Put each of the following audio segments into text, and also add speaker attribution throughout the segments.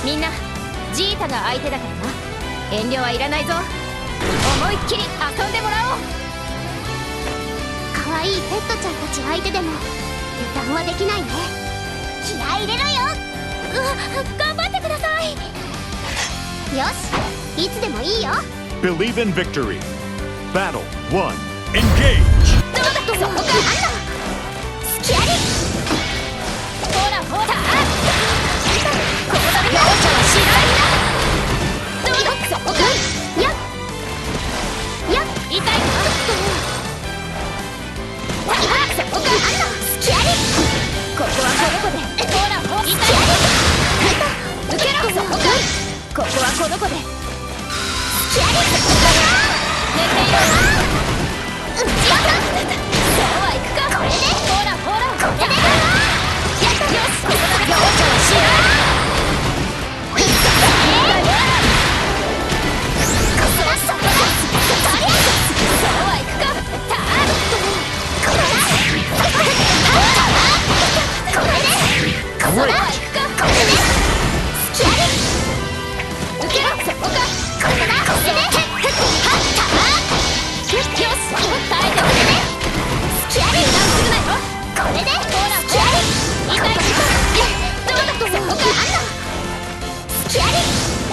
Speaker 1: みんなジータが相手だからな。遠慮はいらないぞ。思いっきり遊んでもらおう。
Speaker 2: 可愛いペットちゃんたち相手でも油断はできないね。気合い入れろよ。頑張ってください。よし、いつでもいいよ。
Speaker 3: Believe in victory. Battle 1. Engage!
Speaker 2: どうだとそこか。スキャリ。
Speaker 1: ほらほら、ここだ。容赦はしないな。どうだそこか。
Speaker 2: やっやっ、
Speaker 1: 痛いな。そこか。
Speaker 2: スキャリ。
Speaker 1: ここはこの子で。ほらほら、痛いな。受けろそこか。ここはこの子で。
Speaker 2: スキャリ。
Speaker 1: 寝ていろ。そうはいくか。これで。ほらほら、これで。よし、ここだ。容赦はしない。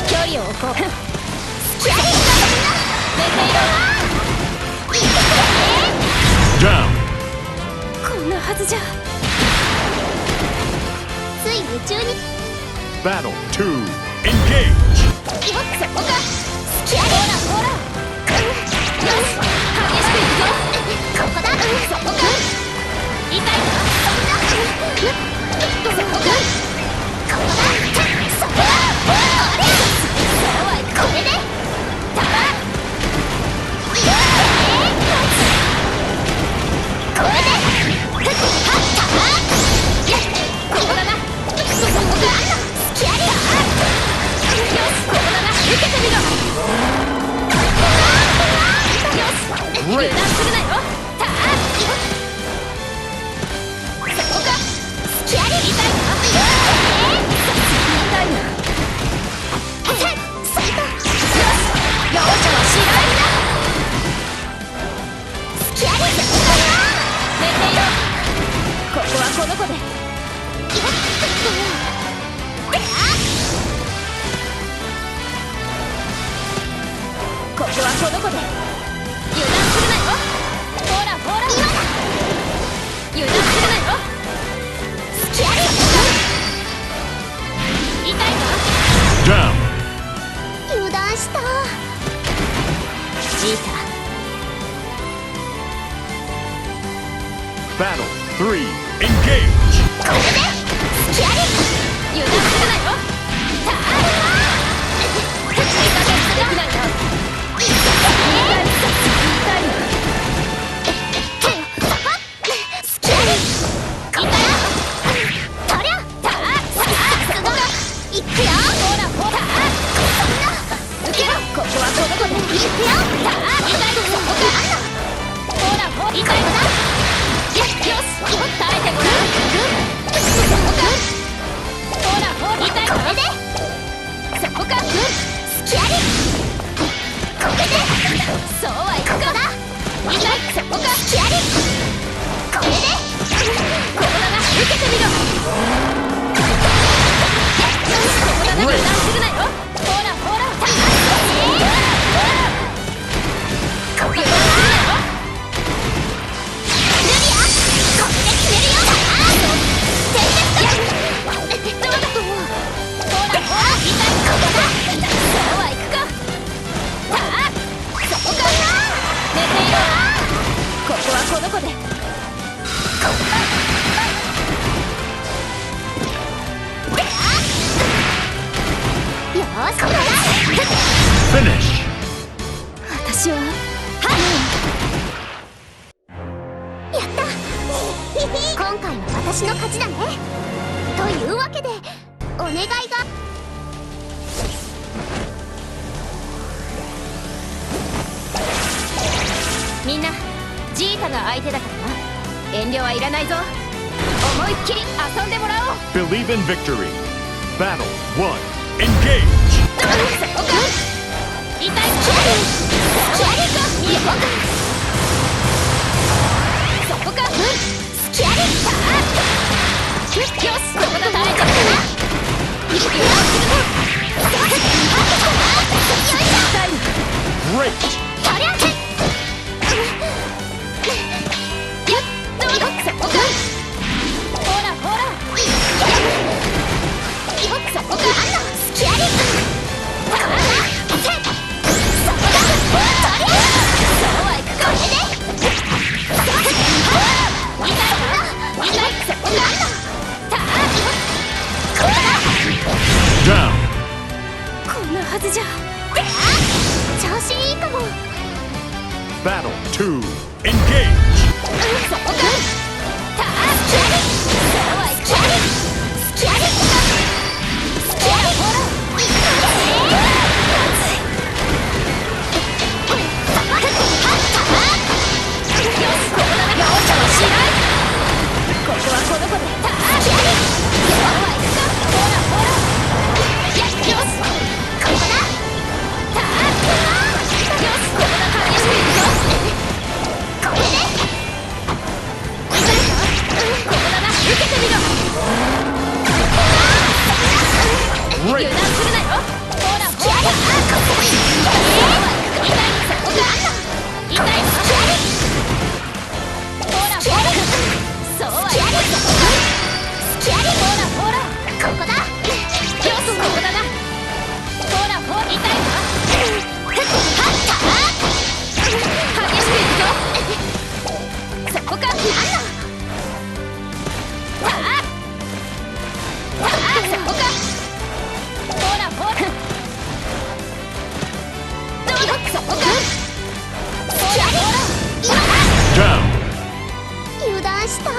Speaker 1: 距離を置こう。
Speaker 3: Down!
Speaker 1: こんなはずじゃ。
Speaker 2: つい夢中に。
Speaker 3: Battle 2. Engage!
Speaker 2: そこか。スキャリ。
Speaker 1: ほらほら。よし、激しくいくぞ。
Speaker 2: ここだ。そこか。
Speaker 1: 痛いな。
Speaker 2: そこか。ここだ。そこだ。
Speaker 1: そうはいくか。
Speaker 2: これで。
Speaker 1: たら。
Speaker 2: これで。
Speaker 1: ここだな。
Speaker 2: そこだ。スキャリ。
Speaker 1: よし、ここだな。受けてみろ。よし、油断するなよ。たあ。そこか。
Speaker 2: スキャリ。
Speaker 1: 痛いな。痛いな。容赦はしないな。
Speaker 2: スキャリ。
Speaker 1: 寝ていろ。ここはこの子で。ここはこの子で。油断するなよ。ほらほら。油断するなよ。
Speaker 2: スキャリ。
Speaker 1: 痛いな。
Speaker 3: Down!
Speaker 2: 油断した。
Speaker 1: ジータ。
Speaker 3: Battle 3. Engage!
Speaker 2: これで。スキャリ。
Speaker 1: 油断するなよ。たあ。手加減できないな。痛いな。
Speaker 2: スキャリ。
Speaker 1: 痛いな。
Speaker 2: とりゃ。
Speaker 1: たあ。
Speaker 2: さすが。いくよ。
Speaker 1: ほらほら。受けろ。ここはこの子で。
Speaker 2: いくよ。
Speaker 1: たあ。痛いな。そこか。ほらほら。痛いな。よし、耐えてごらん。そこか。ほらほら。痛いな。
Speaker 2: これで。
Speaker 1: そこか。
Speaker 2: スキャリ。これで。
Speaker 1: そうはいくか。痛い。そこか。
Speaker 2: スキャリ。これで。
Speaker 1: ここだな。受けてみろ。ここだな。油断するなよ。ほらほら。油断するなよ。
Speaker 2: ルビア。これで決めるよ。
Speaker 1: どうだと思う。ほらほら。痛い。ここだ。そうはいくか。たあ。そこか。寝ていろ。ここはこの子で。
Speaker 2: よーし、これだ。
Speaker 3: Finish!
Speaker 1: 私は
Speaker 2: やった今回は私の勝ちだね。というわけでお願いが。
Speaker 1: みんなジータが相手だからな。遠慮はいらないぞ。思いっきり遊んでもらおう。
Speaker 3: Believe in victory. Battle 1. engage.
Speaker 1: そこか痛いキャリか見えたそこかスキャリターよしここだ耐えちゃったないくよ
Speaker 3: Great.
Speaker 2: そりゃせ
Speaker 1: やっどうだそこかほらほらそこかスキャリそうはいくか痛いそこなんだ
Speaker 3: Down.
Speaker 1: こんなはずじゃ
Speaker 2: 調子いいかも
Speaker 3: Battle 2. Engage.
Speaker 1: そこかそうはいくかスキャリほらここはこの子で油断
Speaker 3: Great.
Speaker 1: するなよほらほら痛いほらほらそうはいくスキャリほらほら
Speaker 2: ここだ
Speaker 1: よしここだなほらほら痛いわ激しくいくよそこかなんだそこかほらほらどうだそこかほらほら
Speaker 3: Down.
Speaker 2: 油断した
Speaker 1: 耐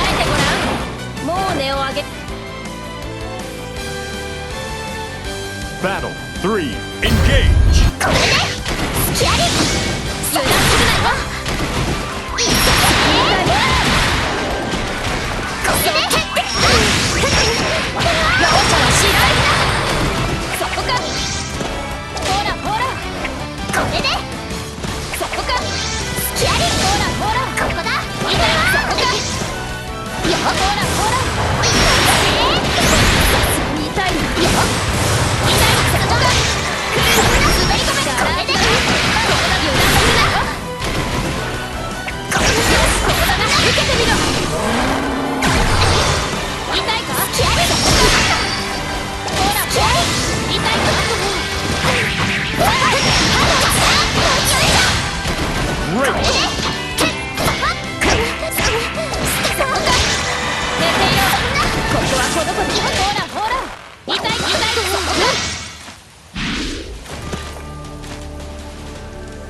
Speaker 1: えてごらんもう値を上げ
Speaker 3: Battle 3. Engage.
Speaker 2: これでスキャリ
Speaker 1: 油断するなよ
Speaker 2: これで
Speaker 1: 容赦はしないそこかほらほら
Speaker 2: これで
Speaker 1: そこかスキャリほらほら
Speaker 2: ここだ
Speaker 1: 痛いそこかよほらほら痛いなよ痛いそこか滑り込めこれで油断するなよよしここだな受けてみろ痛いかスキャリそこかほらほら痛いか
Speaker 3: Great.
Speaker 1: 寝ていよここはこの子でほらほら痛い痛いそこか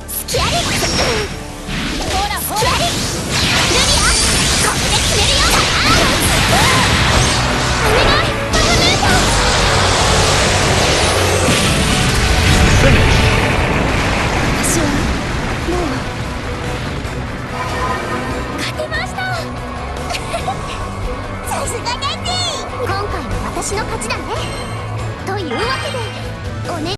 Speaker 2: スキャリ
Speaker 1: ほらほら
Speaker 2: ルミアこれで決めるよお願いバカネート
Speaker 3: Finish.
Speaker 1: 私はもう
Speaker 2: 勝てましたさすがダンディ今回は私の勝ちだねというわけでお願い